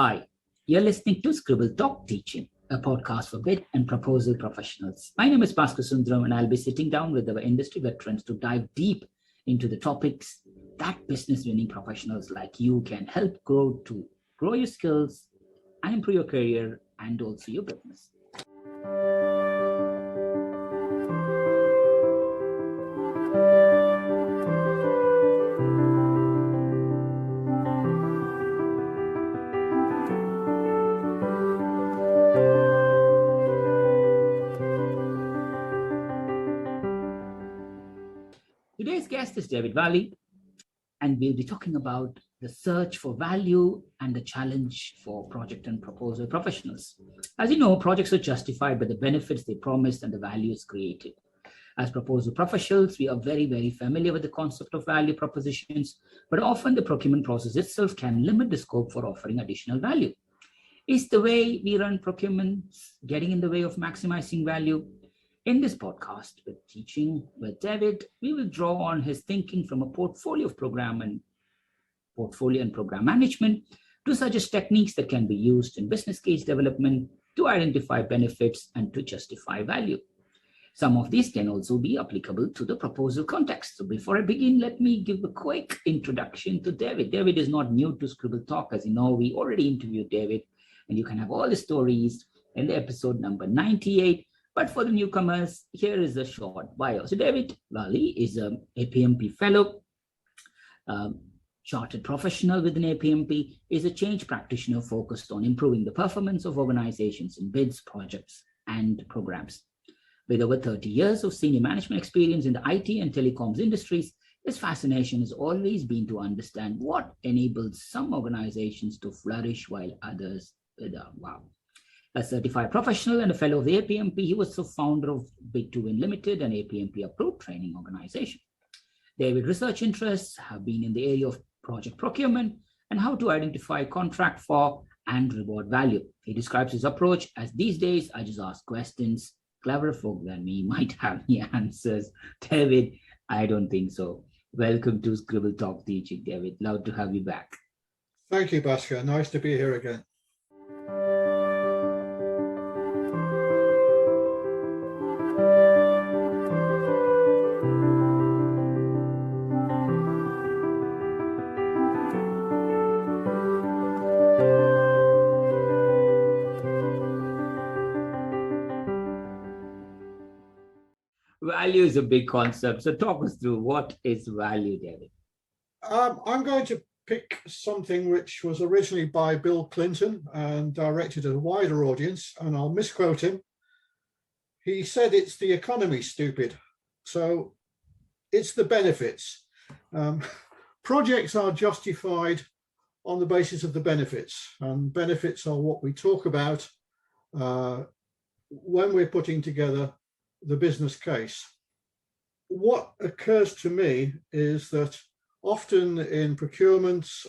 Hi, you're listening to Scribble Talk Teaching, a podcast for bid and proposal professionals. My name is Bhaskar Sundaram, and I'll be sitting down with our industry veterans to dive deep into the topics that business-winning professionals like you can help grow your skills and improve your career and also your business. Today's guest is David Warley, and we'll be talking about the search for value and the challenge for project and proposal professionals. As you know, projects are justified by the benefits they promised and the values created. As proposal professionals, we are very, very familiar with the concept of value propositions, but often the procurement process itself can limit the scope for offering additional value. Is the way we run procurements getting in the way of maximizing value? In this podcast with Teaching with David, we will draw on his thinking from a portfolio and program management to suggest techniques that can be used in business case development to identify benefits and to justify value. Some of these can also be applicable to the proposal context. So before I begin, let me give a quick introduction to David. David is not new to Scribble Talk. As you know, we already interviewed David, and you can have all the stories in the episode number 98. But for the newcomers, here is a short bio. So David Warley is an APMP fellow, chartered professional within APMP, is a change practitioner focused on improving the performance of organizations in bids, projects, and programs. With over 30 years of senior management experience in the IT and telecoms industries, his fascination has always been to understand what enables some organizations to flourish while others wither. Wow. A certified professional and a fellow of the APMP, he was the founder of Win Ltd, an APMP Approved Training organization. David's research interests have been in the area of project procurement and how to identify contract for and reward value. He describes his approach as, these days, I just ask questions. Cleverer folk than me might have the answers. David, I don't think so. Welcome to Scribble Talk Teaching, David. Love to have you back. Thank you, Bhaskar. Nice to be here again. Value is a big concept. So talk us through, what is value, David? I'm going to pick something which was originally by Bill Clinton and directed at a wider audience, and I'll misquote him. He said, it's the economy, stupid. So it's the benefits. Projects are justified on the basis of the benefits, and benefits are what we talk about when we're putting together the business case. What occurs to me is that often in procurements,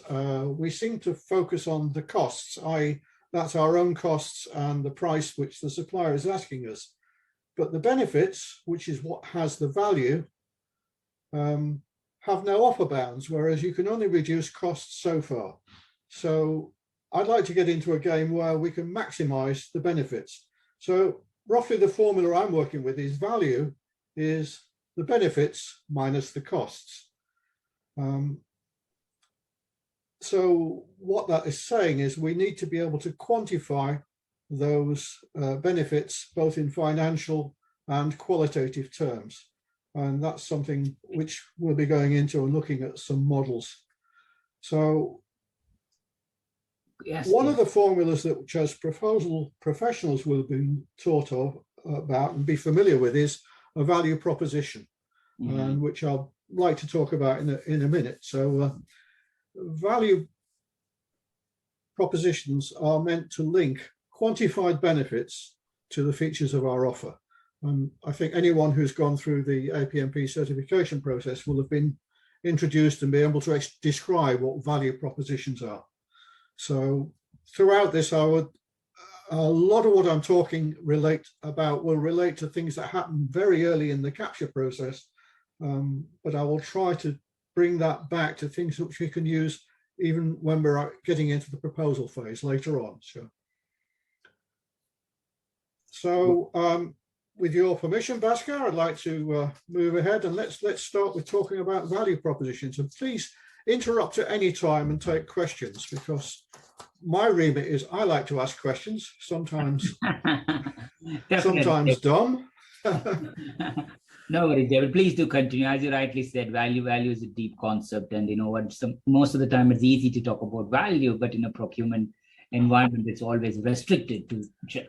we seem to focus on the costs, i.e. that's our own costs and the price which the supplier is asking us. But the benefits, which is what has the value, have no upper bounds, whereas you can only reduce costs so far. So I'd like to get into a game where we can maximize the benefits. So roughly the formula I'm working with is value is the benefits minus the costs. So what that is saying is we need to be able to quantify those benefits both in financial and qualitative terms. And that's something which we'll be going into and looking at some models. So one of the formulas that which as proposal professionals will be taught about and be familiar with is a value proposition, and which I'll like to talk about in a minute. So value propositions are meant to link quantified benefits to the features of our offer. And I think anyone who's gone through the APMP certification process will have been introduced and be able to describe what value propositions are. So throughout this, a lot of what I'm talking will relate to things that happen very early in the capture process, but I will try to bring that back to things which we can use even when we're getting into the proposal phase later on. So with your permission, Bhaskar, I'd like to move ahead, and let's start with talking about value propositions. And please interrupt at any time and take questions, because my remit is I like to ask questions, sometimes dumb. No worries, David. Please do continue. As you rightly said, value is a deep concept, and you know what? Most of the time, it's easy to talk about value, but in a procurement environment, it's always restricted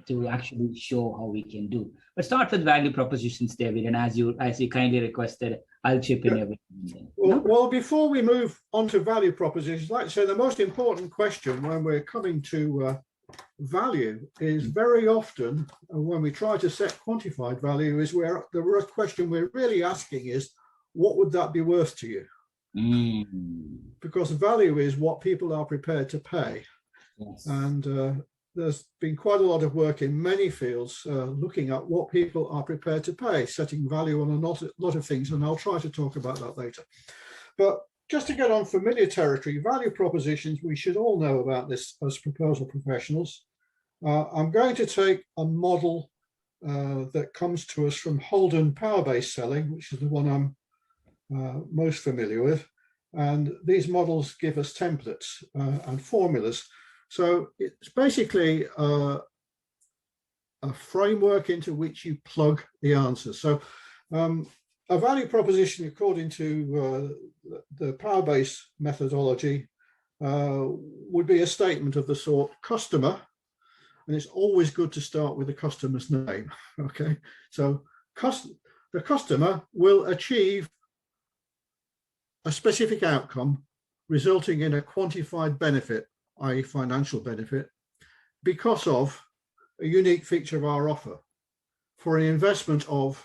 to actually show how we can do. But start with value propositions, David, and as you kindly requested, I'll chip in everything. Well, before we move on to value propositions, I'd like to say the most important question when we're coming to value is very often when we try to set quantified value is where the question we're really asking is, what would that be worth to you? Because value is what people are prepared to pay. Yes. And there's been quite a lot of work in many fields looking at what people are prepared to pay, setting value on a lot of things, and I'll try to talk about that later. But just to get on familiar territory, value propositions, we should all know about this as proposal professionals. I'm going to take a model that comes to us from Holden Power-Based Selling, which is the one I'm most familiar with. And these models give us templates and formulas. So it's basically a framework into which you plug the answers. So a value proposition, according to the Power-Based methodology, would be a statement of the sort customer, and it's always good to start with the customer's name. Okay, so the customer will achieve a specific outcome resulting in a quantified benefit, i.e. financial benefit, because of a unique feature of our offer for an investment of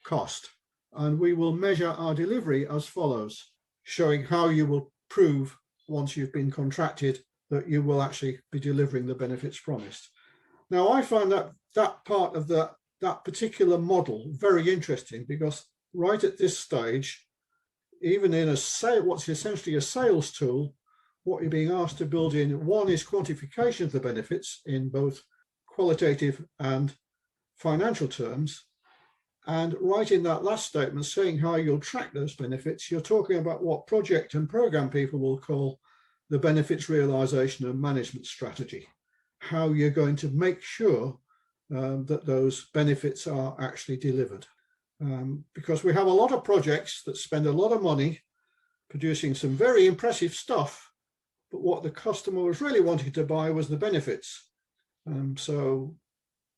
cost. And we will measure our delivery as follows, showing how you will prove once you've been contracted that you will actually be delivering the benefits promised. Now, I find that part of that particular model very interesting, because right at this stage, even in what's essentially a sales tool, what you're being asked to build in, one is quantification of the benefits in both qualitative and financial terms. And right in that last statement, saying how you'll track those benefits, you're talking about what project and program people will call the benefits realization and management strategy, how you're going to make sure that those benefits are actually delivered. Because we have a lot of projects that spend a lot of money producing some very impressive stuff, but what the customer was really wanting to buy was the benefits. So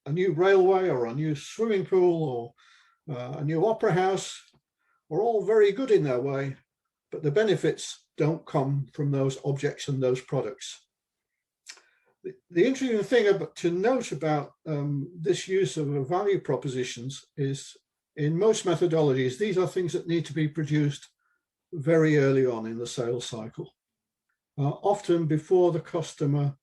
a new railway or a new swimming pool or a new opera house are all very good in their way, but the benefits don't come from those objects and those products. The interesting thing to note about this use of value propositions is, in most methodologies, these are things that need to be produced very early on in the sales cycle, often before the customer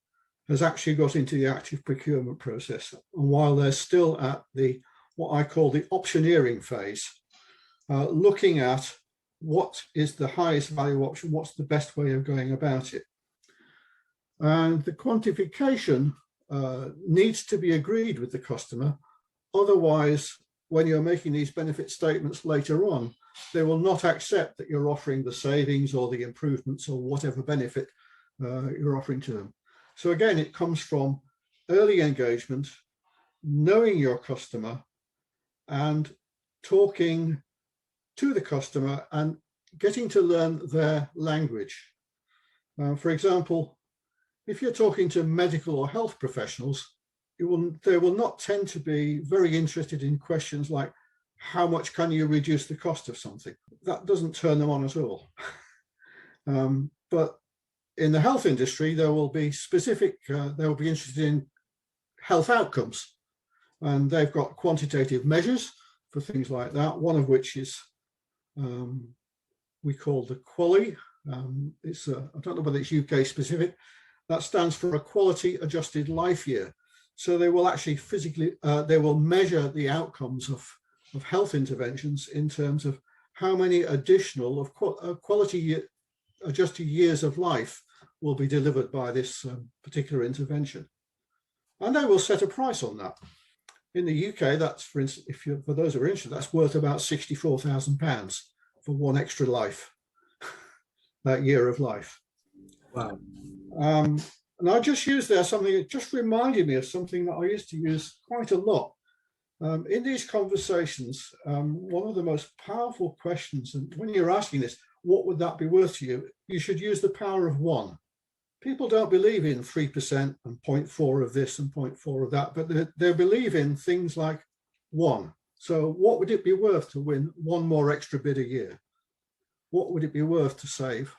has actually got into the active procurement process, and while they're still at what I call the optioneering phase, looking at what is the highest value option, what's the best way of going about it. And the quantification needs to be agreed with the customer. Otherwise, when you're making these benefit statements later on, they will not accept that you're offering the savings or the improvements or whatever benefit you're offering to them. So again, it comes from early engagement, knowing your customer and talking to the customer and getting to learn their language. For example, if you're talking to medical or health professionals, they will not tend to be very interested in questions like, how much can you reduce the cost of something? That doesn't turn them on at all. But in the health industry, they will be interested in health outcomes. And they've got quantitative measures for things like that, one of which is we call the QALY. I don't know whether it's UK specific. That stands for a quality adjusted life year. So they will actually they will measure the outcomes of health interventions in terms of how many additional quality just a years of life will be delivered by this particular intervention. And they will set a price on that. In the UK, that's, for instance, for those who are interested, that's worth about £64,000 for one extra life, that year of life. Wow. And I just used there something that just reminded me of something that I used to use quite a lot. In these conversations, one of the most powerful questions, and when you're asking this, what would that be worth to you? You should use the power of one. People don't believe in 3% and 0.4 of this and 0.4 of that, but they believe in things like one. So what would it be worth to win one more extra bid a year? What would it be worth to save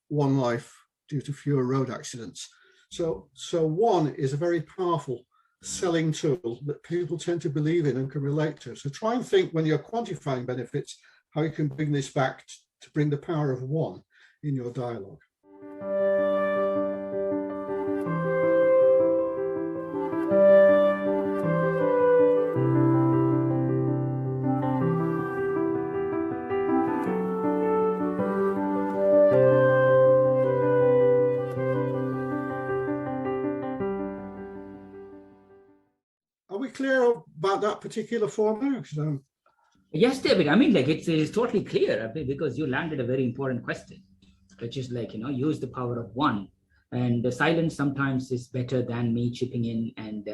one life due to fewer road accidents? So one is a very powerful selling tool that people tend to believe in and can relate to. So try and think when you're quantifying benefits, how you can bring this back to bring the power of one in your dialogue. Are we clear about that particular formula? Yes, David. I mean, like it's totally clear because you landed a very important question, which is like, use the power of one. And the silence sometimes is better than me chipping in and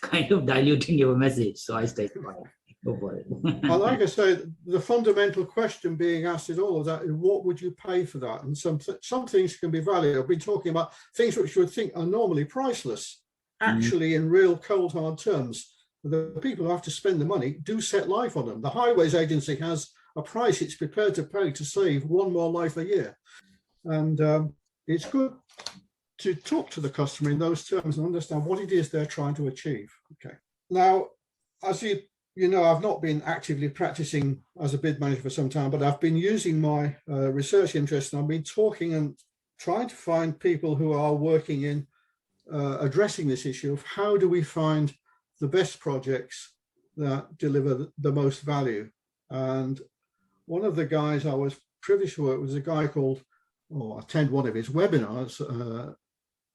kind of diluting your message. So I stay quiet. Go for it. Well, like I say, the fundamental question being asked in all of that is, what would you pay for that? And some things can be valuable. I've been talking about things which you would think are normally priceless, actually in real cold hard terms. The people who have to spend the money do set life on them. The Highways Agency has a price it's prepared to pay to save one more life a year. And it's good to talk to the customer in those terms and understand what it is they're trying to achieve. Okay. Now, as you know, I've not been actively practicing as a bid manager for some time, but I've been using my research interest, and I've been talking and trying to find people who are working in addressing this issue of how do we find the best projects that deliver the most value. And one of the guys I was privileged to work with was a guy called, attend one of his webinars,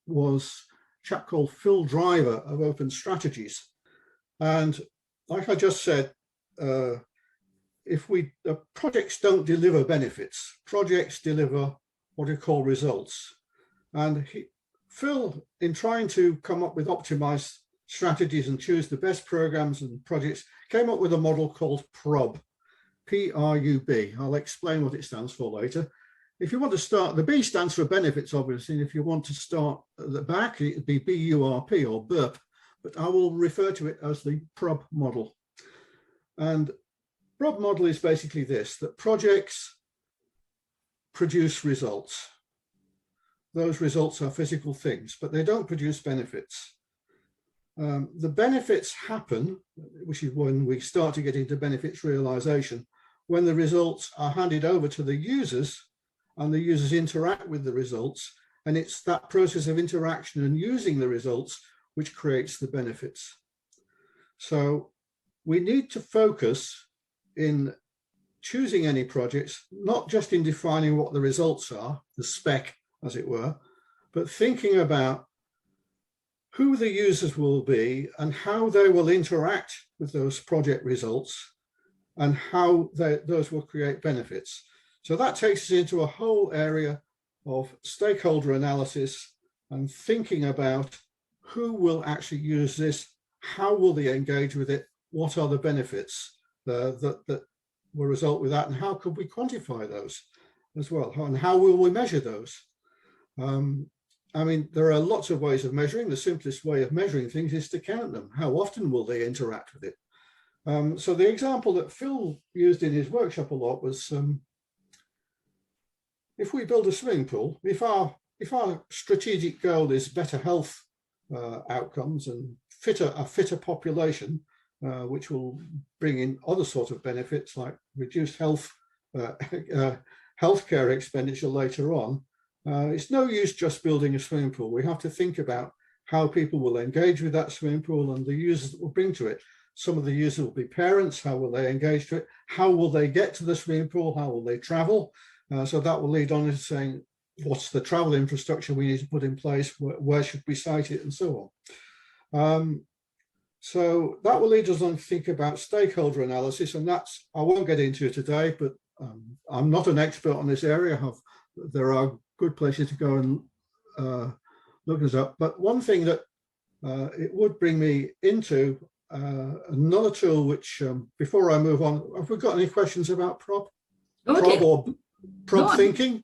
was a chap called Phil Driver of Open Strategies. And like I just said, projects don't deliver benefits, projects deliver what are called results. And Phil, in trying to come up with optimized strategies and choose the best programs and projects, came up with a model called PRUB, P-R-U-B. I'll explain what it stands for later. If you want to start, the B stands for benefits, obviously. And if you want to start at the back, it'd be B-U-R-P or BURP, but I will refer to it as the PRUB model. And PRUB model is basically this, that projects produce results. Those results are physical things, but they don't produce benefits. The benefits happen, which is when we start to get into benefits realization, when the results are handed over to the users and the users interact with the results. And it's that process of interaction and using the results which creates the benefits. So we need to focus in choosing any projects, not just in defining what the results are, the spec, as it were, but thinking about who the users will be and how they will interact with those project results and how those will create benefits. So that takes us into a whole area of stakeholder analysis and thinking about who will actually use this, how will they engage with it, what are the benefits that will result with that, and how could we quantify those as well, and how will we measure those? I mean, there are lots of ways of measuring. The simplest way of measuring things is to count them. How often will they interact with it? So the example that Phil used in his workshop a lot was, if we build a swimming pool, if our strategic goal is better health outcomes and a fitter population, which will bring in other sort of benefits like reduced healthcare expenditure later on, it's no use just building a swimming pool. We have to think about how people will engage with that swimming pool and the users that will bring to it. Some of the users will be parents. How will they engage to it? How will they get to the swimming pool? How will they travel? So that will lead on to saying what's the travel infrastructure we need to put in place, where should we site it, and so on. So that will lead us on to think about stakeholder analysis, and that's, I won't get into it today, but I'm not an expert on this area. There are good places to go and look this up. But one thing that it would bring me into another tool, which before I move on, have we got any questions about prop thinking?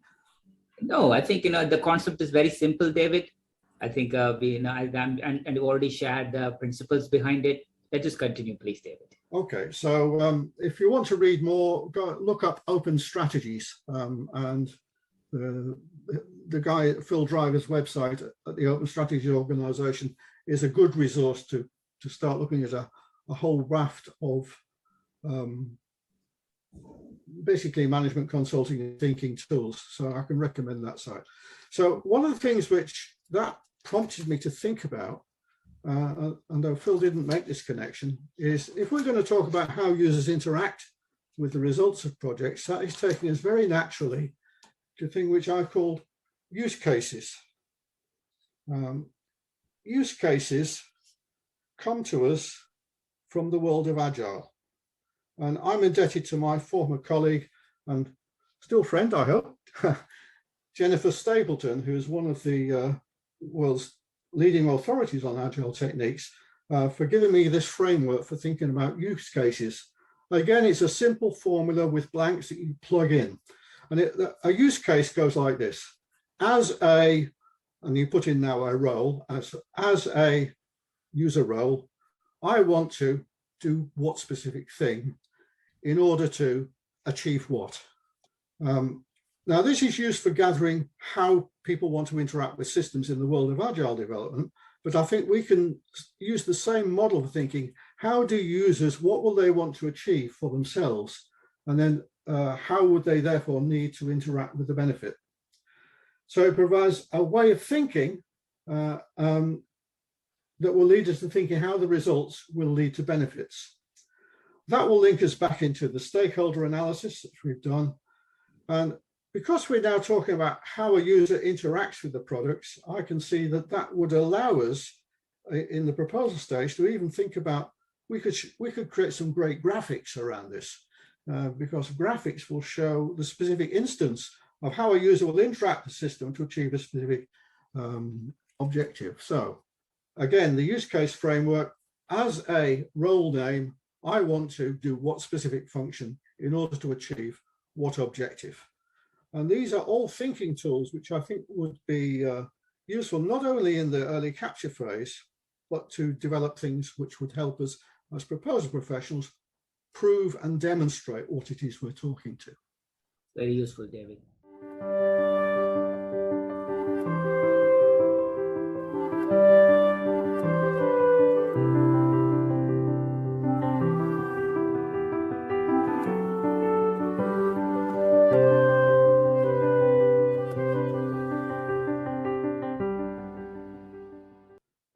No, I think the concept is very simple, David. I think we and you already shared the principles behind it. Let's just continue, please, David. Okay, so if you want to read more, go look up Open Strategies, and the guy at Phil Driver's website at the Open Strategies Organization is a good resource to start looking at a whole raft of basically management consulting and thinking tools. So I can recommend that site. So one of the things which that prompted me to think about, and though Phil didn't make this connection, is if we're going to talk about how users interact with the results of projects, that is taking us very naturally to a thing which I've called use cases. Use cases come to us from the world of Agile. And I'm indebted to my former colleague and still friend, I hope, Jennifer Stapleton, who is one of the world's leading authorities on Agile techniques, for giving me this framework for thinking about use cases. Again, it's a simple formula with blanks that you plug in. And a use case goes like this. And you put in now a role, as a user role, I want to do what specific thing in order to achieve what. Now, this is used for gathering how people want to interact with systems in the world of Agile development, but I think we can use the same model for thinking, how do users, what will they want to achieve for themselves? And then how would they therefore need to interact with the benefit? So it provides a way of thinking that will lead us to thinking how the results will lead to benefits. That will link us back into the stakeholder analysis that we've done. And because we're now talking about how a user interacts with the products, I can see that that would allow us in the proposal stage to even think about, we could create some great graphics around this, because graphics will show the specific instance of how a user will interact with the system to achieve a specific objective. So again, the use case framework, as a role name, I want to do what specific function in order to achieve what objective. And these are all thinking tools which I think would be useful not only in the early capture phase, but to develop things which would help us as proposal professionals prove and demonstrate what it is we're talking to. Very useful, David.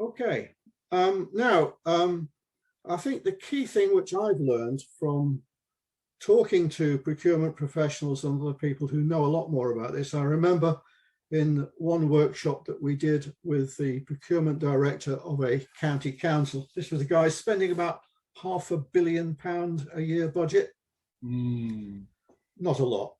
Okay, I think the key thing which I've learned from talking to procurement professionals and other people who know a lot more about this, I remember in one workshop that we did with the procurement director of a county council, this was a guy spending about £500 million a year budget. Not a lot.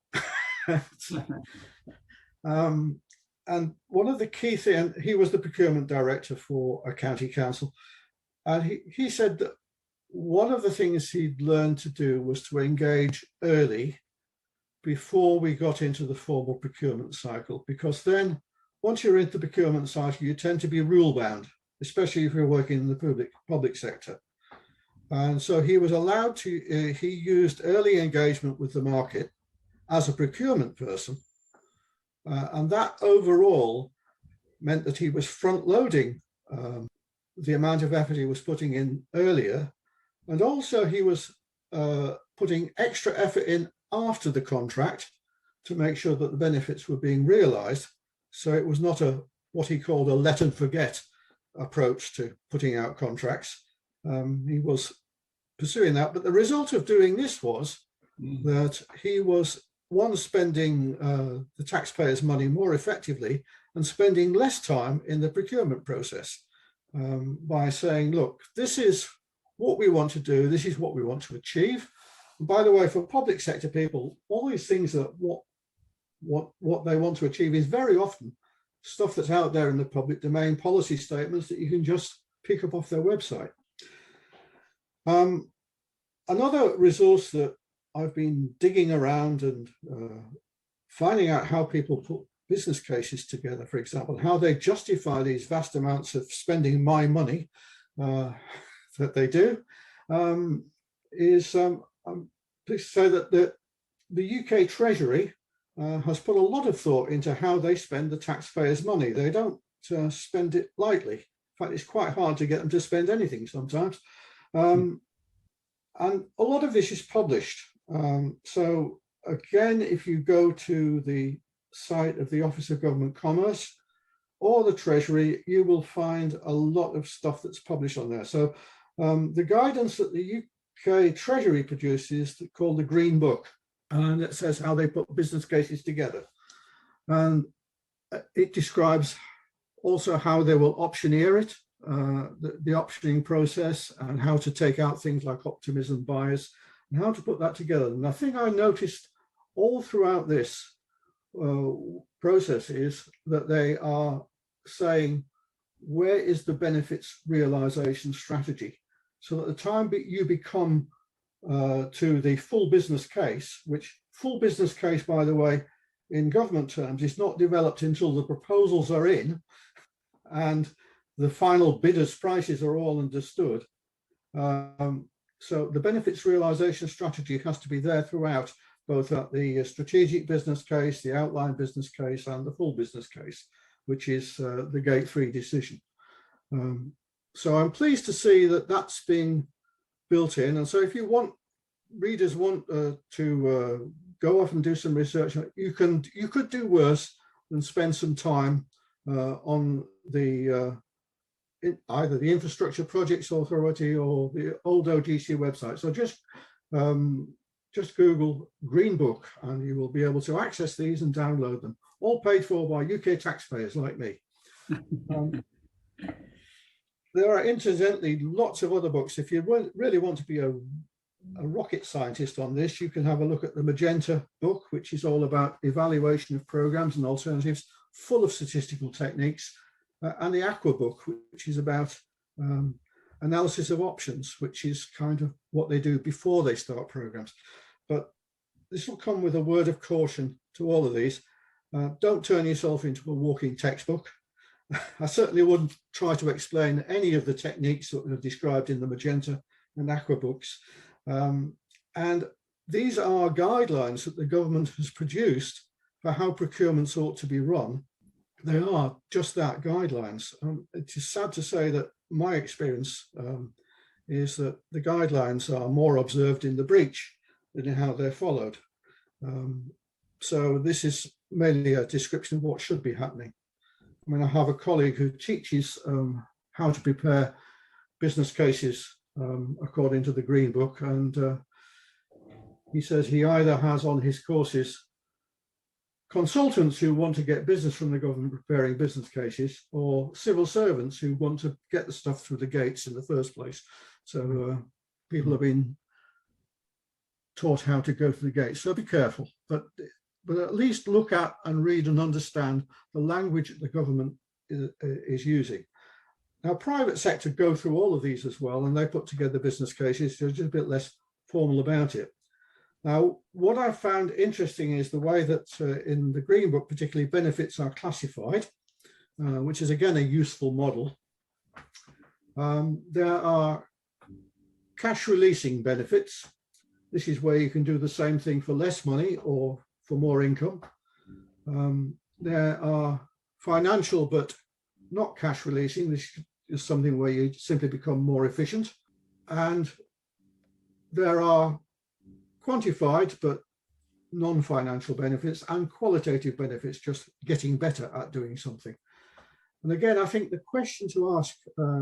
And one of the key things, he was the procurement director for a county council, and he said that one of the things he'd learned to do was to engage early before we got into the formal procurement cycle, because then once you're into the procurement cycle, you tend to be rule bound, especially if you're working in the public sector. And so he was allowed to, he used early engagement with the market as a procurement person. And that overall meant that he was front loading the amount of effort he was putting in earlier. And also he was putting extra effort in after the contract to make sure that the benefits were being realized. So it was not what he called a let and forget approach to putting out contracts. He was pursuing that. But the result of doing this was that he was one spending the taxpayers' money more effectively and spending less time in the procurement process by saying, look, this is what we want to do, this is what we want to achieve. And by the way, for public sector people, all these things that what they want to achieve is very often stuff that's out there in the public domain, policy statements that you can just pick up off their website. Another resource that I've been digging around and finding out how people put business cases together, for example, how they justify these vast amounts of spending my money that they do, is I'm pleased to say that the UK Treasury has put a lot of thought into how they spend the taxpayers' money. They don't spend it lightly. In fact, it's quite hard to get them to spend anything sometimes. And a lot of this is published. So again, if you go to the site of the Office of Government Commerce or the Treasury, you will find a lot of stuff that's published on there. So the guidance that the UK Treasury produces is called the Green Book, and it says how they put business cases together. And it describes also how they will optioneer it, the optioning process, and how to take out things like optimism bias and how to put that together. And I think I noticed all throughout this process is that they are saying, where is the benefits realization strategy? So at the time you become to the full business case, which full business case, by the way, in government terms, is not developed until the proposals are in and the final bidders' prices are all understood. So the benefits realization strategy has to be there throughout, both at the strategic business case, the outline business case, and the full business case, which is the gate 3 decision. So I'm pleased to see that that's being built in. And so if you want, readers want to go off and do some research, you could do worse than spend some time on the either the Infrastructure Projects Authority or the old OGC website. So just Google Green Book and you will be able to access these and download them, all paid for by UK taxpayers like me. There are incidentally lots of other books. If you really want to be a rocket scientist on this, you can have a look at the Magenta book, which is all about evaluation of programs and alternatives, full of statistical techniques, and the Aqua book, which is about analysis of options, which is kind of what they do before they start programs. But this will come with a word of caution to all of these. Don't turn yourself into a walking textbook. I certainly wouldn't try to explain any of the techniques that are described in the Magenta and Aqua books. And these are guidelines that the government has produced for how procurements ought to be run. They are just that, guidelines. It is sad to say that my experience is that the guidelines are more observed in the breach than in how they're followed. So this is mainly a description of what should be happening. I mean, I have a colleague who teaches how to prepare business cases according to the Green Book, and he says he either has on his courses consultants who want to get business from the government preparing business cases, or civil servants who want to get the stuff through the gates in the first place. So people have been taught how to go through the gates. So be careful, but at least look at and read and understand the language that the government is using. Now, private sector go through all of these as well, and they put together business cases, so just a bit less formal about it. Now, what I found interesting is the way that in the Green Book, particularly benefits are classified, which is again a useful model. There are cash releasing benefits. This is where you can do the same thing for less money or for more income. There are financial but not cash releasing. This is something where you simply become more efficient. And there are quantified but non-financial benefits and qualitative benefits, just getting better at doing something. And again, I think the question to ask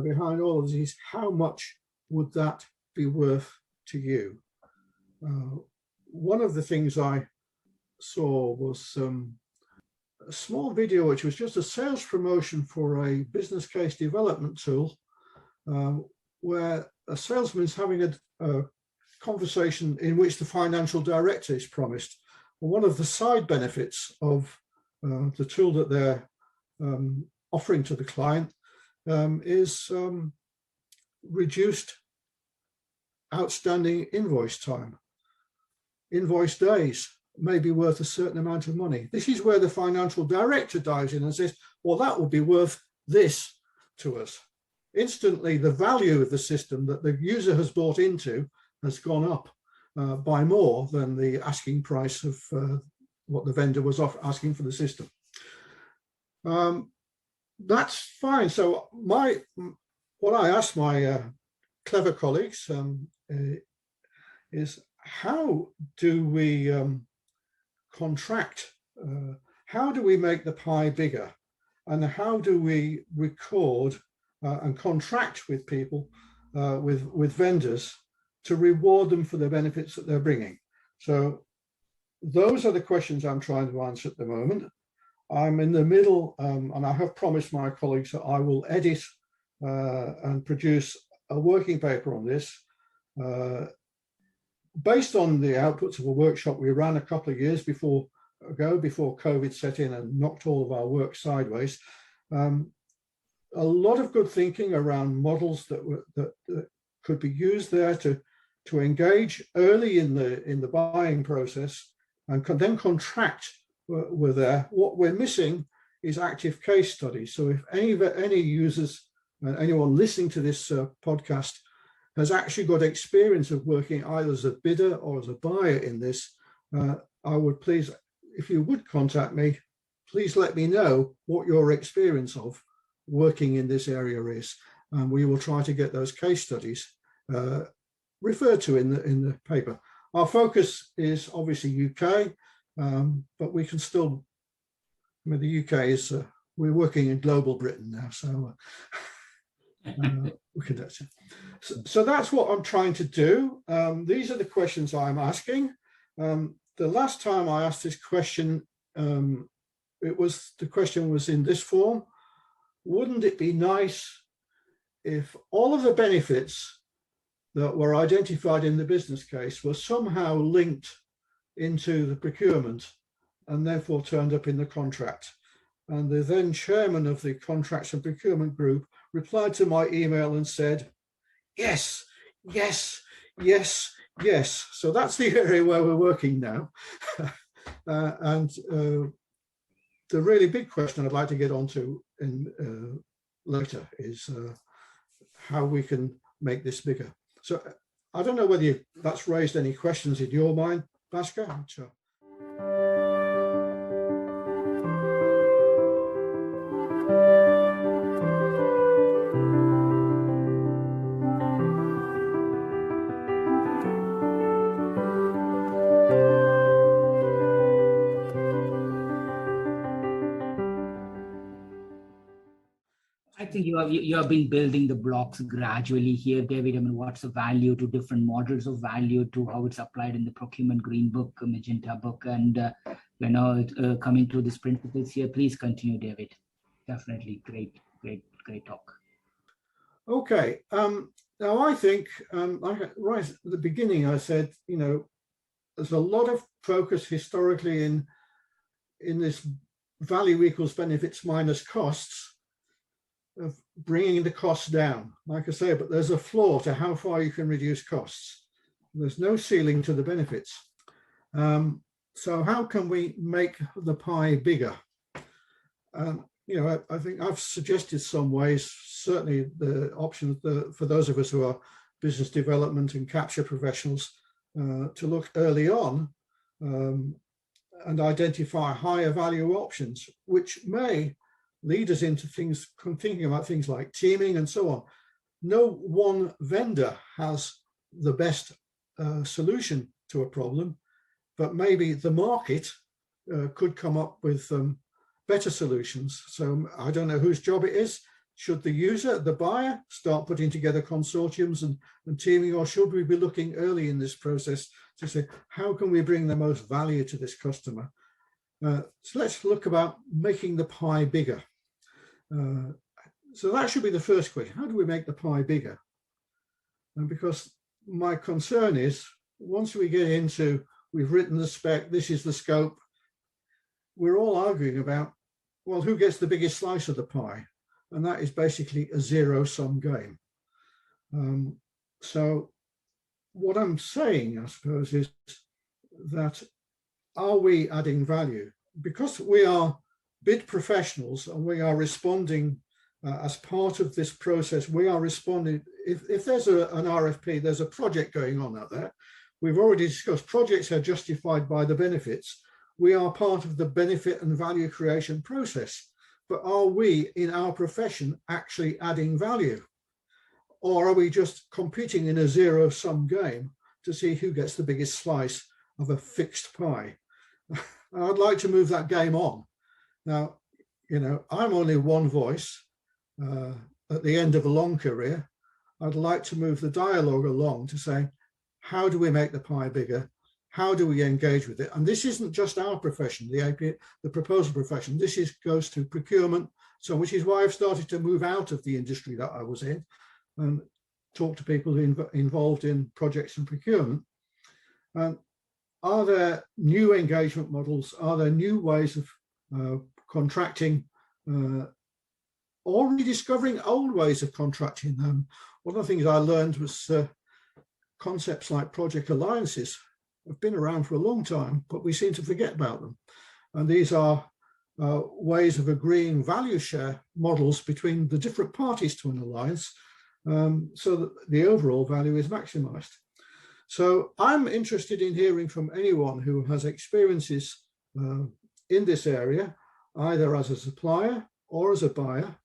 behind all of this is, how much would that be worth to you? One of the things I saw was a small video, which was just a sales promotion for a business case development tool, where a salesman's having a conversation in which the financial director is promised. One of the side benefits of the tool that they're offering to the client is reduced outstanding invoice time. Invoice days may be worth a certain amount of money. This is where the financial director dives in and says, well, that will be worth this to us. Instantly, the value of the system that the user has bought into has gone up by more than the asking price of what the vendor was asking for the system. That's fine. So what I asked my clever colleagues is, how do we contract? How do we make the pie bigger? And how do we record and contract with people, with vendors, to reward them for the benefits that they're bringing? So those are the questions I'm trying to answer at the moment. I'm in the middle, and I have promised my colleagues that I will edit and produce a working paper on this, based on the outputs of a workshop we ran a couple of years before COVID set in and knocked all of our work sideways. A lot of good thinking around models that could be used there to engage early in the buying process, and then contract were there. What we're missing is active case studies. So if any users, anyone listening to this podcast, has actually got experience of working either as a bidder or as a buyer in this, I would please, if you would contact me, please let me know what your experience of working in this area is, and we will try to get those case studies referred to in the paper. Our focus is obviously UK, but we can still, I mean, the UK is, we're working in global Britain now, so we can do it. So that's what I'm trying to do. These are the questions I'm asking. The last time I asked this question, the question was in this form: wouldn't it be nice if all of the benefits that were identified in the business case were somehow linked into the procurement and therefore turned up in the contract? And the then chairman of the Contracts and Procurement Group replied to my email and said, yes, yes, yes, yes. So that's the area where we're working now. And the really big question I'd like to get onto later is how we can make this bigger. So I don't know whether that's raised any questions in your mind, Bhaskar. Sure. I think you have been building the blocks gradually here, David. I mean, what's the value to different models of value, to how it's applied in the procurement green book, magenta book, and coming to these principles here. Please continue, David. Definitely great talk. Okay. Now I think right at the beginning I said, there's a lot of focus historically in this value equals benefits minus costs, of bringing the costs down. Like I say, but there's a floor to how far you can reduce costs. There's no ceiling to the benefits. So how can we make the pie bigger? I think I've suggested some ways, certainly the options for those of us who are business development and capture professionals, to look early on and identify higher value options, which may lead us into thinking about things like teaming and so on. No one vendor has the best solution to a problem, but maybe the market could come up with better solutions. So I don't know whose job it is Should the user, the buyer, start putting together consortiums and teaming, or should we be looking early in this process to say, how can we bring the most value to this customer? So let's look about making the pie bigger. So that should be the first question. How do we make the pie bigger? And because my concern is, once we get into, we've written the spec, this is the scope, we're all arguing about, well, who gets the biggest slice of the pie? And that is basically a zero-sum game. So what I'm saying, I suppose, is that are we adding value? Because we are bid professionals and we are responding as part of this process, we are responding. If there's an RFP, there's a project going on out there. We've already discussed projects are justified by the benefits. We are part of the benefit and value creation process. But are we in our profession actually adding value? Or are we just competing in a zero-sum game to see who gets the biggest slice of a fixed pie? I'd like to move that game on. Now, you know, I'm only one voice at the end of a long career. I'd like to move the dialogue along to say, how do we make the pie bigger? How do we engage with it? And this isn't just our profession, the proposal profession. This goes to procurement, so which is why I've started to move out of the industry that I was in and talk to people involved in projects and procurement. Are there new engagement models? Are there new ways of contracting or rediscovering old ways of contracting? One of the things I learned was concepts like project alliances have been around for a long time, but we seem to forget about them. And these are ways of agreeing value share models between the different parties to an alliance so that the overall value is maximized. So I'm interested in hearing from anyone who has experiences in this area, either as a supplier or as a buyer,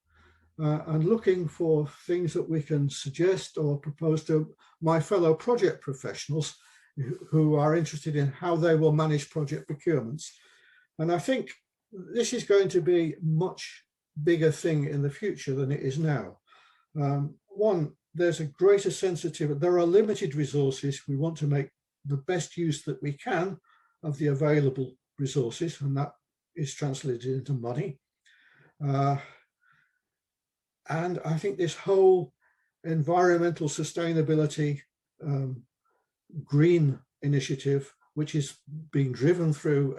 and looking for things that we can suggest or propose to my fellow project professionals who are interested in how they will manage project procurements. And I think this is going to be a much bigger thing in the future than it is now. One, there's a greater sensitivity. There are limited resources. We want to make the best use that we can of the available resources, and that is translated into money. And I think this whole environmental sustainability green initiative, which is being driven through,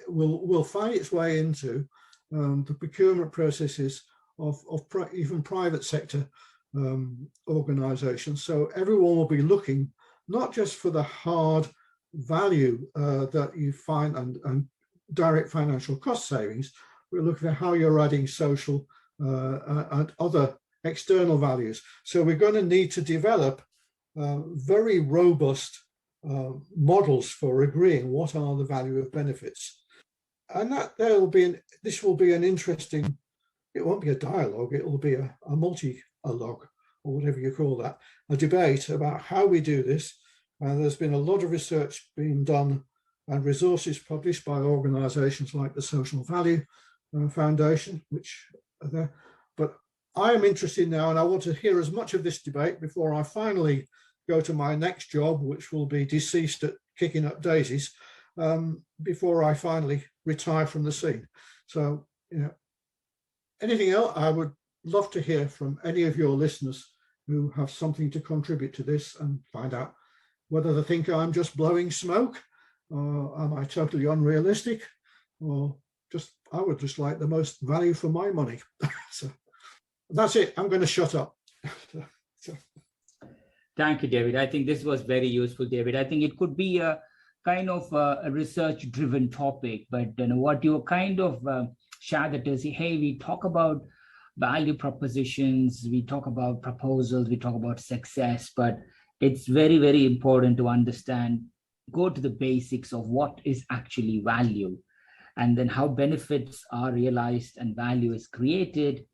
will find its way into the procurement processes of even private sector organizations. So everyone will be looking not just for the hard value that you find and direct financial cost savings, we're looking at how you're adding social and other external values. So we're going to need to develop very robust models for agreeing what are the value of benefits. And that this will be an interesting, it won't be a dialogue, it will be a multi-alogue, or whatever you call that, a debate about how we do this. There's been a lot of research being done and resources published by organizations like the Social Value Foundation, which are there. But I am interested now, and I want to hear as much of this debate before I finally go to my next job, which will be deceased at kicking up daisies, before I finally retire from the scene. So, you know, anything else, I would love to hear from any of your listeners who have something to contribute to this and find out whether they think I'm just blowing smoke, or am I totally unrealistic, or just, I would just like the most value for my money. So that's it. I'm going to shut up. Thank you, David. I think this was very useful, David. I think it could be a kind of a research-driven topic, but you know, what you kind of share that is, hey, we talk about value propositions, we talk about proposals, we talk about success, but it's very, very important to understand, go to the basics of what is actually value, and then how benefits are realized and value is created.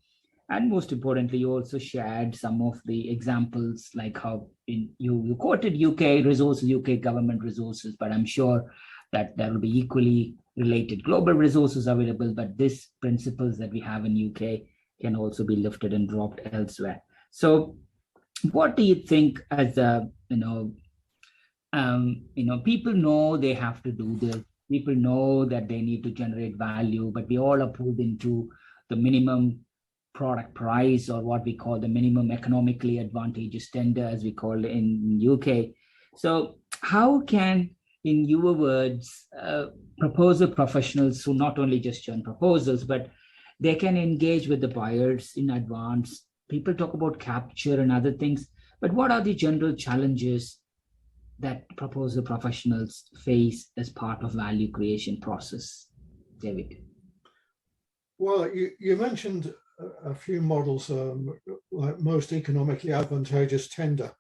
And most importantly, you also shared some of the examples, like how you quoted UK resources, UK government resources, but I'm sure that there will be equally related global resources available. But these principles that we have in UK can also be lifted and dropped elsewhere. So what do you think as a, people know they have to do this. People know that they need to generate value, but we all are pulled into the minimum product price, or what we call the minimum economically advantageous tender, as we call it in UK. So how can, in your words, proposal professionals who not only just churn proposals, but they can engage with the buyers in advance? People talk about capture and other things, but what are the general challenges that proposal professionals face as part of value creation process, David? Well, you mentioned a few models, like most economically advantageous tender,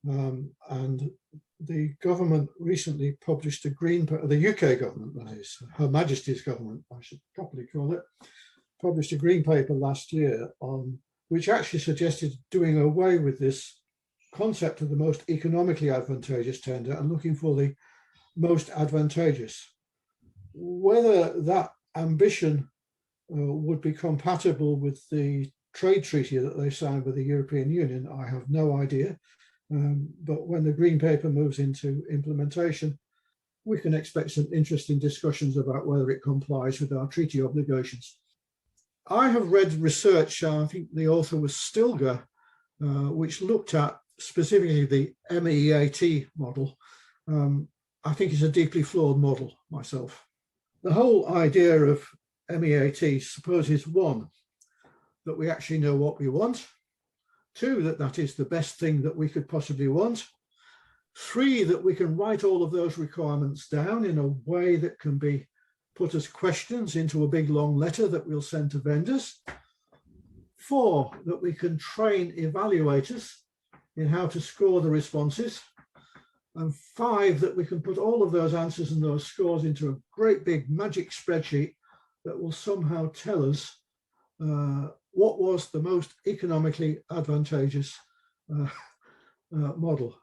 and the government recently published a green paper, the UK government, that is, Her Majesty's government, I should properly call it, published a green paper last year on which actually suggested doing away with this concept of the most economically advantageous tender and looking for the most advantageous. Whether that ambition would be compatible with the trade treaty that they signed with the European Union, I have no idea. But when the green paper moves into implementation, we can expect some interesting discussions about whether it complies with our treaty obligations. I have read research, I think the author was Stilger, which looked at specifically the MEAT model. I think it's a deeply flawed model myself. The whole idea of MEAT supposes, one, that we actually know what we want; two, that is the best thing that we could possibly want; three, that we can write all of those requirements down in a way that can be put as questions into a big long letter that we'll send to vendors; four, that we can train evaluators in how to score the responses; and five, that we can put all of those answers and those scores into a great big magic spreadsheet that will somehow tell us what was the most economically advantageous model.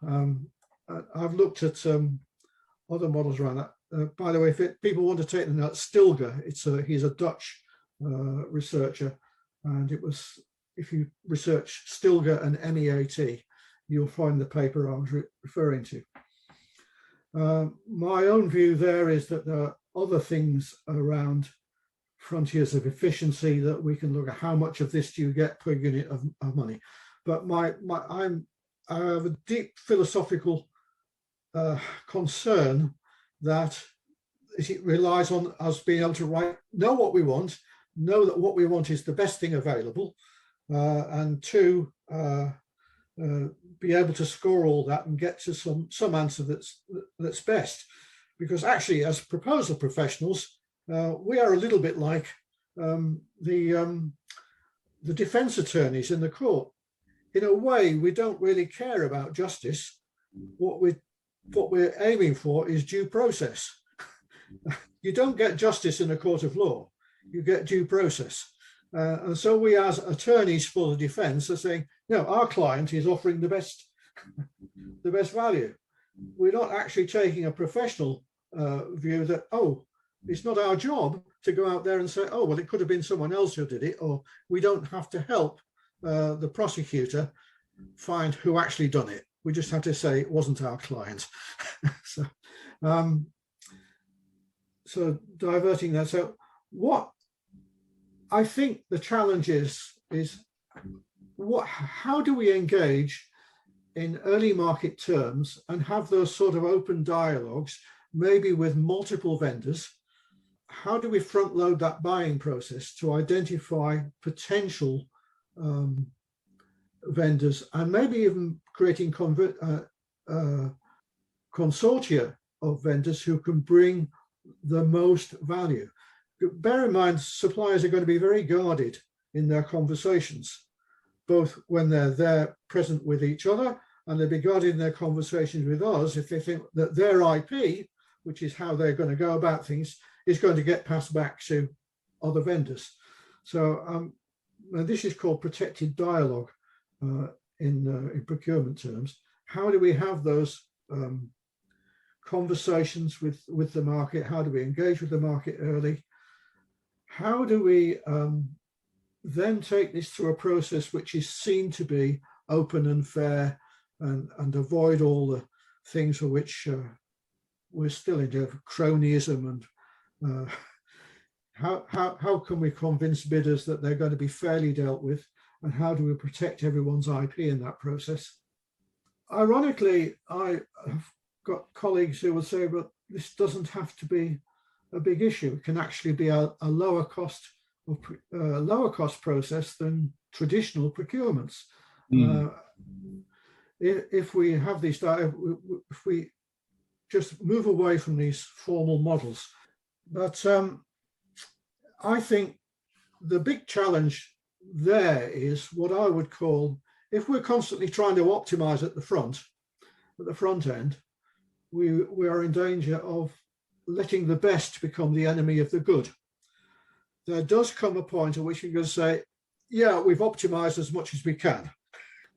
I've looked at other models around that. By the way, if people want to take the note, Stilger, he's a Dutch researcher, and it was, if you research Stilger and MEAT, you'll find the paper I was referring to. My own view there is that there are other things around frontiers of efficiency that we can look at. How much of this do you get per unit of money? But I have a deep philosophical concern that it relies on us being able to know what we want, know that what we want is the best thing available, and two, be able to score all that and get to some answer that's best. Because actually, as proposal professionals, we are a little bit like the defense attorneys in the court. In a way, we don't really care about justice. What we're aiming for is due process. You don't get justice in a court of law, you get due process. And so we, as attorneys for the defense, are saying, no, our client is offering the best value. We're not actually taking a professional view that, oh, it's not our job to go out there and say, oh, well, it could have been someone else who did it, or we don't have to help the prosecutor find who actually done it. We just have to say it wasn't our client. So diverting that. So what I think the challenge is how do we engage in early market terms and have those sort of open dialogues, maybe with multiple vendors? How do we front load that buying process to identify potential vendors, and maybe even creating consortia of vendors who can bring the most value? Bear in mind, suppliers are going to be very guarded in their conversations, both when they're there present with each other, and they'll be guarded in their conversations with us if they think that their IP, which is how they're going to go about things, is going to get passed back to other vendors. So this is called protected dialogue in procurement terms. How do we have those conversations with the market? How do we engage with the market early? How do we then take this through a process which is seen to be open and fair, and avoid all the things for which we're still into cronyism, and how can we convince bidders that they're going to be fairly dealt with, and how do we protect everyone's IP in that process? Ironically, I have got colleagues who will say, but this doesn't have to be a big issue. It can actually be a lower cost process than traditional procurements. If we have these, if we just move away from these formal models. But I think the big challenge there is what I would call, if we're constantly trying to optimize at the front end, we are in danger of letting the best become the enemy of the good. There does come a point at which you're going to say, yeah, we've optimized as much as we can.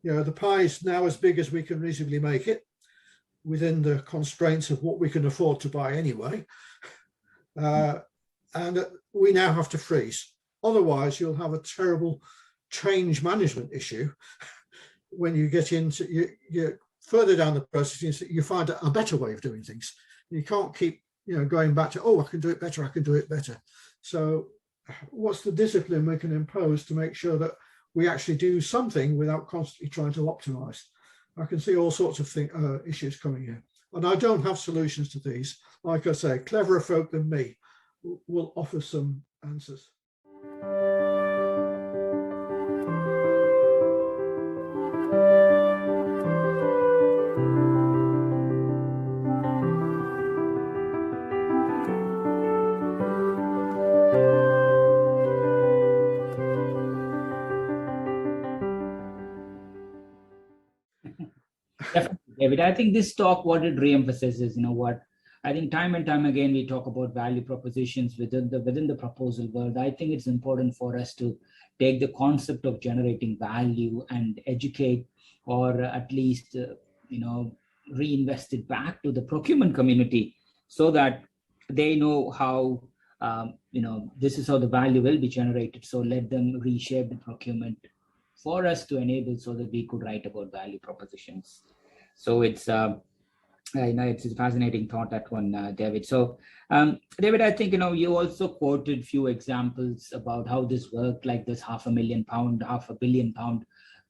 You know, the pie is now as big as we can reasonably make it within the constraints of what we can afford to buy anyway. And we now have to freeze. Otherwise, you'll have a terrible change management issue when you get into, you further down the process, you find a better way of doing things. You can't keep, going back to, oh, I can do it better. So what's the discipline we can impose to make sure that we actually do something without constantly trying to optimize? I can see all sorts of issues coming here. And I don't have solutions to these. Like I say, cleverer folk than me will offer some answers. Definitely, David. I think this talk, what it reemphasizes, I think time and time again, we talk about value propositions within the proposal world. I think it's important for us to take the concept of generating value and educate, or at least, reinvest it back to the procurement community so that they know how, this is how the value will be generated. So let them reshape the procurement for us to enable so that we could write about value propositions. So it's it's a fascinating thought, that one, David. So, David, I think, you also quoted few examples about how this worked, like this £500,000, £500 million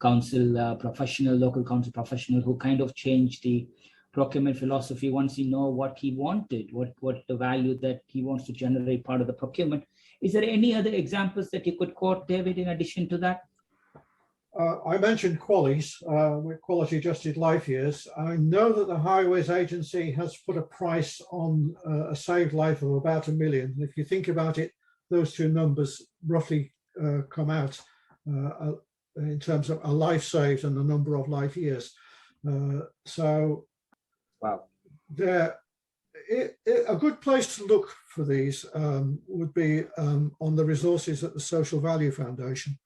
council professional, local council professional, who kind of changed the procurement philosophy once he know what he wanted, what the value that he wants to generate part of the procurement. Is there any other examples that you could quote, David, in addition to that? I mentioned QALYs, with quality adjusted life years. I know that the Highways Agency has put a price on a saved life of about £1 million. If you think about it, those two numbers roughly come out in terms of a life saved and the number of life years. So, wow. A good place to look for these would be on the resources at the Social Value Foundation,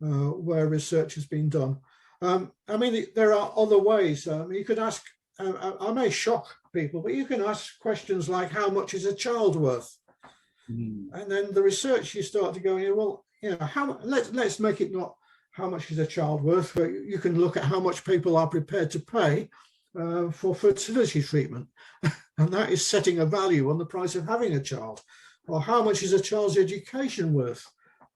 where research has been done. There are other ways. You could ask, I may shock people, but you can ask questions like, how much is a child worth? And then the research, you start to go, well, let's make it not how much is a child worth, but you can look at how much people are prepared to pay for fertility treatment. And that is setting a value on the price of having a child. Or how much is a child's education worth?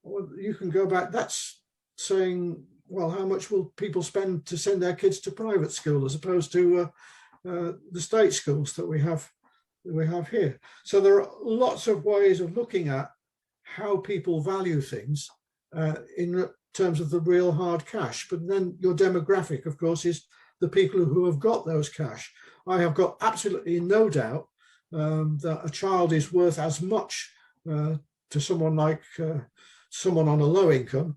Well, you can go back, that's saying, well, how much will people spend to send their kids to private school as opposed to the state schools that we have here? So there are lots of ways of looking at how people value things in terms of the real hard cash. But then your demographic, of course, is the people who have got those cash. I have got absolutely no doubt that a child is worth as much to someone like someone on a low income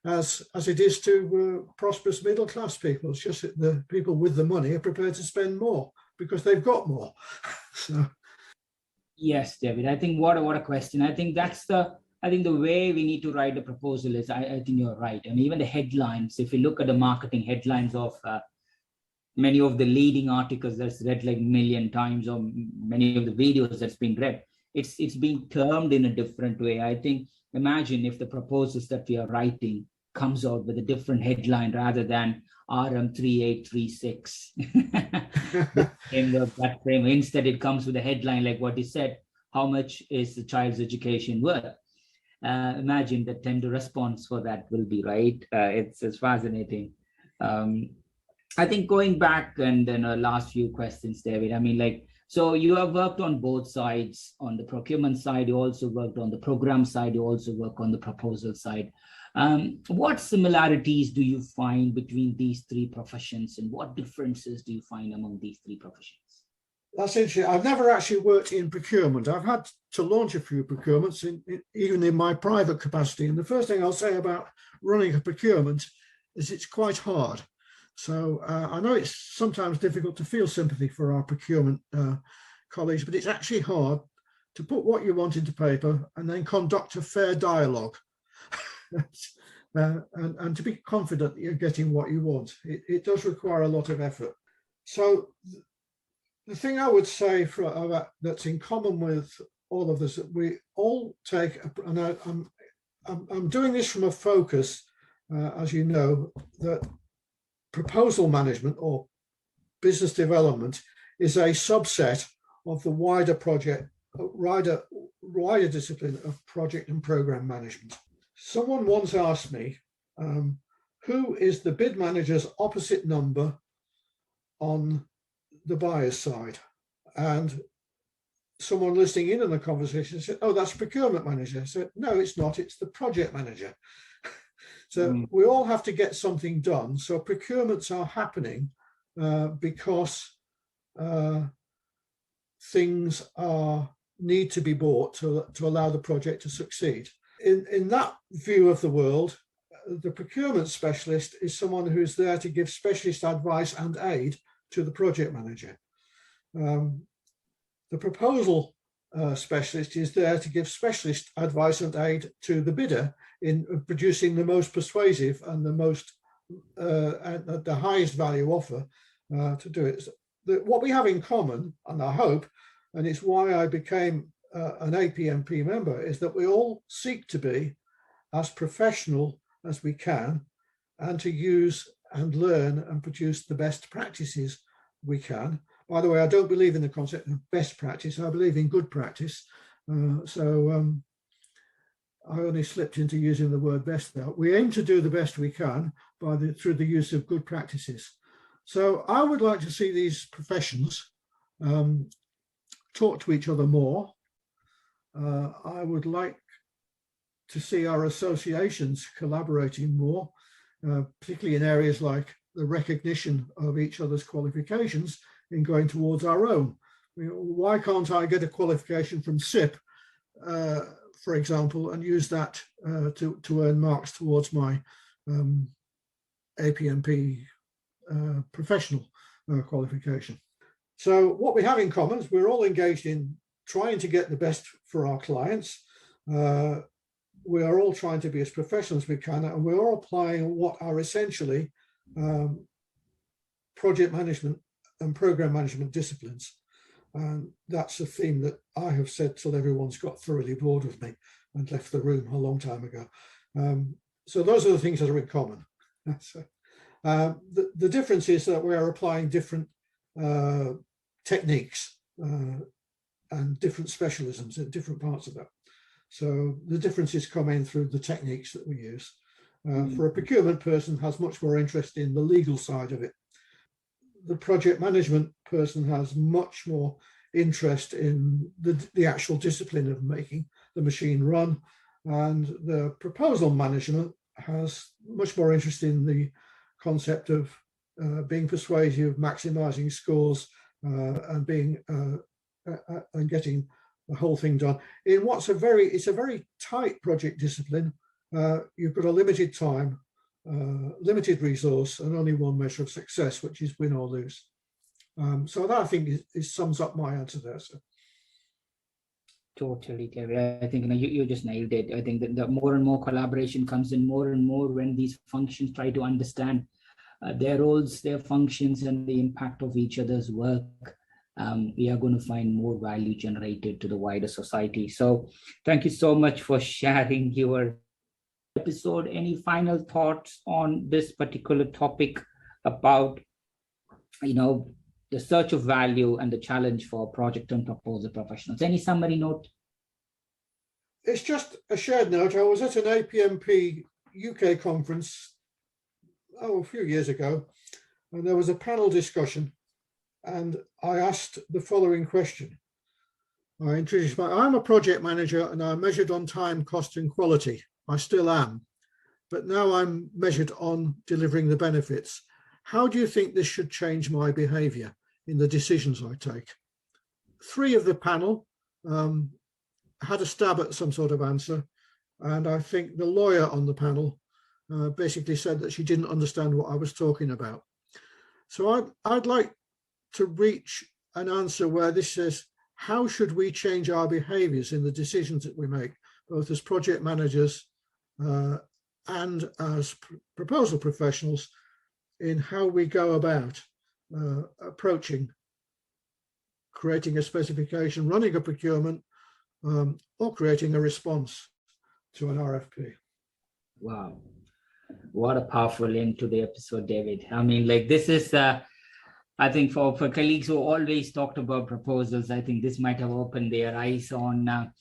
as it is to prosperous middle class people. It's just that the people with the money are prepared to spend more because they've got more. So. Yes, David. I think what a question. I think the way we need to write the proposal is, I think you're right. And even the headlines, if you look at the marketing headlines of many of the leading articles that's read like a million times, or many of the videos that's been read, it's being termed in a different way. I think imagine if the proposals that we are writing comes out with a different headline rather than RM 3836. In that frame, instead it comes with a headline like what he said, how much is the child's education worth? Imagine the tender response for that will be, right? It's fascinating. I think going back and then last few questions, David, I mean, like, so you have worked on both sides. On the procurement side, you also worked on the program side, you also work on the proposal side. What similarities do you find between these three professions, and what differences do you find among these three professions? That's interesting. I've never actually worked in procurement. I've had to launch a few procurements, even in my private capacity. And the first thing I'll say about running a procurement is it's quite hard. So I know it's sometimes difficult to feel sympathy for our procurement colleagues, but it's actually hard to put what you want into paper and then conduct a fair dialogue and to be confident that you're getting what you want. It does require a lot of effort. So the thing I would say that's in common with all of us, that we all take, and I'm doing this from a focus, as you know, that proposal management or business development is a subset of the wider discipline of project and program management. Someone once asked me, who is the bid manager's opposite number on the buyer's side? And someone listening in on the conversation said, oh, that's procurement manager. I said, no, it's not, it's the project manager. So we all have to get something done. So procurements are happening because things need to be bought to allow the project to succeed. In that view of the world, the procurement specialist is someone who's there to give specialist advice and aid to the project manager. The proposal specialist is there to give specialist advice and aid to the bidder in producing the most persuasive and the most the highest value offer to do it. What we have in common, and I hope, and it's why I became an APMP member, is that we all seek to be as professional as we can and to use and learn and produce the best practices we can. By the way, I don't believe in the concept of best practice. I believe in good practice. I only slipped into using the word best there. We aim to do the best we can through the use of good practices. So I would like to see these professions talk to each other more. I would like to see our associations collaborating more, particularly in areas like the recognition of each other's qualifications in going towards our own. Why can't I get a qualification from SIP, for example, and use that to earn marks towards my APMP professional qualification? So what we have in common is we're all engaged in trying to get the best for our clients. We are all trying to be as professional as we can, and we're all applying what are essentially project management and program management disciplines. And that's a theme that I have said till everyone's got thoroughly bored with me and left the room a long time ago. So those are the things that are in common. The difference is that we are applying different techniques and different specialisms at different parts of that. So the differences come in through the techniques that we use. For a procurement person has much more interest in the legal side of it. The project management person has much more interest in the actual discipline of making the machine run. And the proposal management has much more interest in the concept of being persuasive, maximising scores, and getting the whole thing done. In it's a very tight project discipline. You've got a limited time, limited resource, and only one measure of success, which is win or lose. So that, I think, sums up my answer there. So. Totally, David. I think you just nailed it. I think that the more and more collaboration comes in, more and more when these functions try to understand their roles, their functions, and the impact of each other's work. we are going to find more value generated to the wider society. So thank you so much for sharing your episode. Any final thoughts on this particular topic about, the search of value and the challenge for project and proposal professionals? Any summary note? It's just a shared note. I was at an APMP UK conference a few years ago, and there was a panel discussion, and I asked the following question. I introduced I'm a project manager and I'm measured on time, cost and quality. I still am, but now I'm measured on delivering the benefits. How do you think this should change my behavior in the decisions I take? 3 of the panel had a stab at some sort of answer, and I think the lawyer on the panel basically said that she didn't understand what I was talking about. So I'd like to reach an answer where this says, how should we change our behaviors in the decisions that we make, both as project managers and as proposal professionals, in how we go about approaching creating a specification, running a procurement, or creating a response to an RFP. Wow. What a powerful end to the episode, David. I mean, this is, I think for colleagues who always talked about proposals, I think this might have opened their eyes on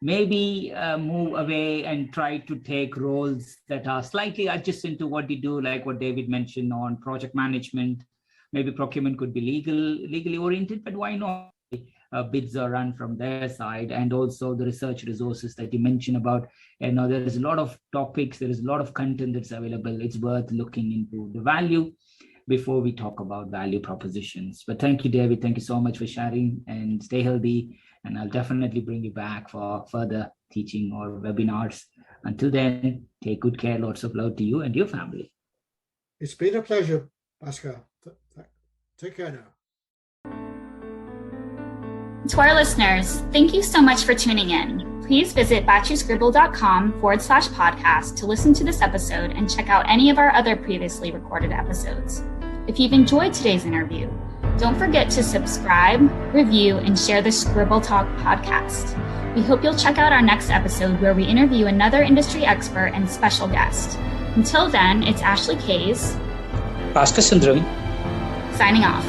maybe move away and try to take roles that are slightly adjacent to what they do, like what David mentioned on project management. Maybe procurement could be legally oriented, but why not? Bids are run from their side, and also the research resources that you mentioned about, there is a lot of topics, there is a lot of content that's available. It's worth looking into the value before we talk about value propositions. But thank you, David. Thank you so much for sharing, and stay healthy. And I'll definitely bring you back for further teaching or webinars. Until then, take good care. Lots of love to you and your family. It's been a pleasure, Pascal. Take care now. To our listeners, thank you so much for tuning in. Please visit batchyscribble.com/podcast to listen to this episode and check out any of our other previously recorded episodes. If you've enjoyed today's interview, don't forget to subscribe, review, and share the Scribble Talk podcast. We hope you'll check out our next episode where we interview another industry expert and special guest. Until then, it's Ashley Kays, Bhaskar Sundaram, signing off.